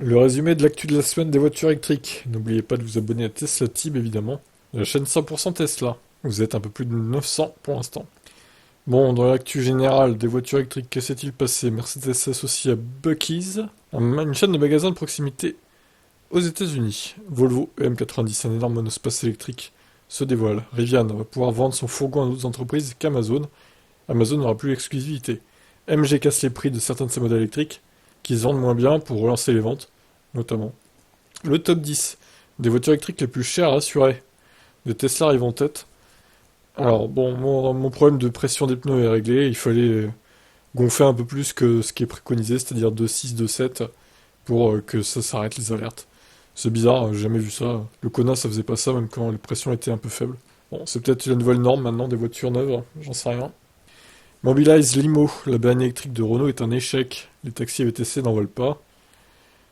Le résumé de l'actu de la semaine des voitures électriques. N'oubliez pas de vous abonner à Tesla Tib, évidemment. La chaîne 100% Tesla. Vous êtes un peu plus de 900 pour l'instant. Bon, dans l'actu générale des voitures électriques, que s'est-il passé? Mercedes s'associe à Buc-ee's, une chaîne de magasins de proximité aux États-Unis. Volvo EM90, un énorme monospace électrique, se dévoile. Rivian va pouvoir vendre son fourgon à d'autres entreprises qu'Amazon. Amazon n'aura plus l'exclusivité. MG casse les prix de certains de ses modèles électriques, qui se vendent moins bien pour relancer les ventes, notamment. Le top 10 des voitures électriques les plus chères à assurer. De Tesla arrive en tête. Alors, bon, mon problème de pression des pneus est réglé. Il fallait gonfler un peu plus que ce qui est préconisé, c'est-à-dire 2,6, 2,7, pour que ça s'arrête les alertes. C'est bizarre, j'ai jamais vu ça. Le Kona, ça faisait pas ça, même quand les pressions étaient un peu faibles. Bon, c'est peut-être la nouvelle norme maintenant des voitures neuves, j'en sais rien. Mobilize Limo, la berline électrique de Renault est un échec. Les taxis VTC n'en veulent pas.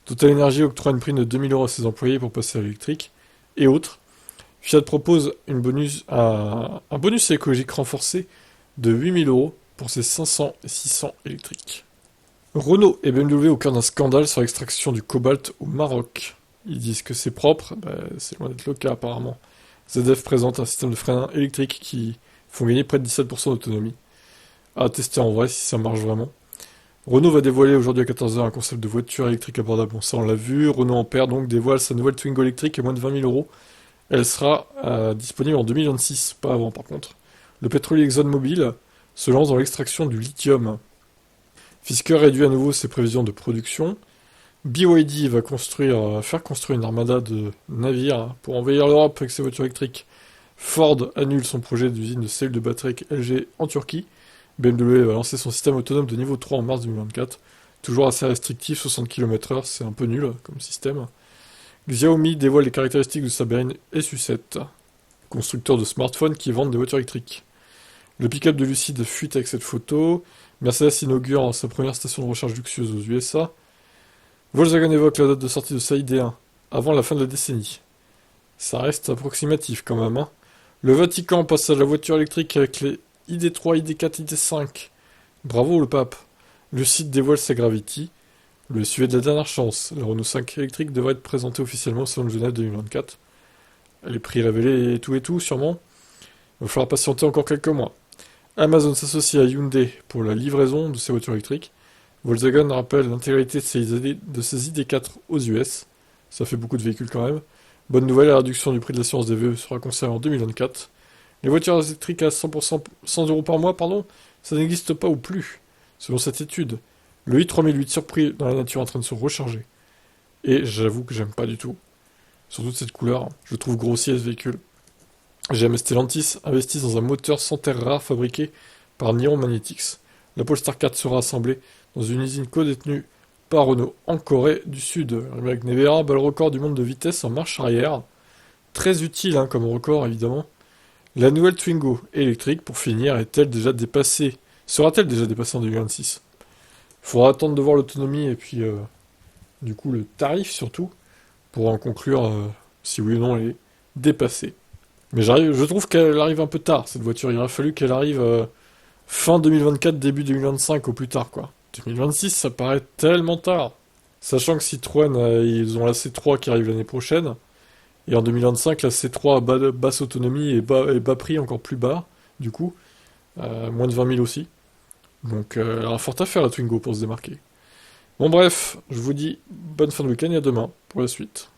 Total Energy octroie une prime de 2000 € à ses employés pour passer à l'électrique. Et autres. Fiat propose un bonus écologique renforcé de 8000 € pour ses 500 et 600 électriques. Renault et BMW au cœur d'un scandale sur l'extraction du cobalt au Maroc. Ils disent que c'est propre, c'est loin d'être le cas apparemment. ZF présente un système de frein électrique qui font gagner près de 17% d'autonomie. À tester en vrai si ça marche vraiment. Renault va dévoiler aujourd'hui à 14 h un concept de voiture électrique abordable. Bon, ça on l'a vu. Renault Ampère donc dévoile sa nouvelle Twingo électrique à moins de 20 000 €. Elle sera disponible en 2026, pas avant par contre. Le pétrolier ExxonMobil se lance dans l'extraction du lithium. Fisker réduit à nouveau ses prévisions de production. BYD va faire construire une armada de navires pour envahir l'Europe avec ses voitures électriques. Ford annule son projet d'usine de cellules de batterie avec LG en Turquie. BMW va lancer son système autonome de niveau 3 en mars 2024. Toujours assez restrictif, 60 km/h, c'est un peu nul comme système. Xiaomi dévoile les caractéristiques de sa berline SU7, constructeur de smartphones qui vendent des voitures électriques. Le pick-up de Lucid fuite avec cette photo. Mercedes inaugure sa première station de recharge luxueuse aux USA. Volkswagen évoque la date de sortie de sa ID1 avant la fin de la décennie. Ça reste approximatif quand même, hein. Le Vatican passe à la voiture électrique avec les ID3, ID4, ID5. Bravo le pape. Lucid dévoile sa Gravity. Le SUV de la dernière chance, la Renault 5 électrique devrait être présentée officiellement au Salon de Genève 2024. Les prix révélés et tout, sûrement. Il va falloir patienter encore quelques mois. Amazon s'associe à Hyundai pour la livraison de ses voitures électriques. Volkswagen rappelle l'intégralité de ses ID4 aux US. Ça fait beaucoup de véhicules quand même. Bonne nouvelle, la réduction du prix de l'assurance des VE sera conservée en 2024. Les voitures électriques à 100%, 100 € par mois, pardon, ça n'existe pas ou plus, selon cette étude. Le i3008 surpris dans la nature en train de se recharger. Et j'avoue que j'aime pas du tout. Surtout de cette couleur, je le trouve grossier ce véhicule. GM Stellantis investit dans un moteur sans terre rare fabriqué par Niron Magnetics. La Polestar 4 sera assemblée dans une usine co-détenue par Renault en Corée du Sud. Rimac Nevera bat le record du monde de vitesse en marche arrière. Très utile comme record évidemment. La nouvelle Twingo électrique, pour finir, sera-t-elle déjà dépassée en 2026? Faudra attendre de voir l'autonomie et puis du coup le tarif surtout pour en conclure si oui ou non elle est dépassée. Mais je trouve qu'elle arrive un peu tard cette voiture. Il aurait fallu qu'elle arrive fin 2024, début 2025 au plus tard quoi. 2026 ça paraît tellement tard. Sachant que Citroën ils ont la C3 qui arrive l'année prochaine. Et en 2025, la C3 à basse autonomie et bas prix encore plus bas, du coup, moins de 20 000 aussi. Donc elle aura fort à faire la Twingo pour se démarquer. Bon bref, je vous dis bonne fin de week-end et à demain pour la suite.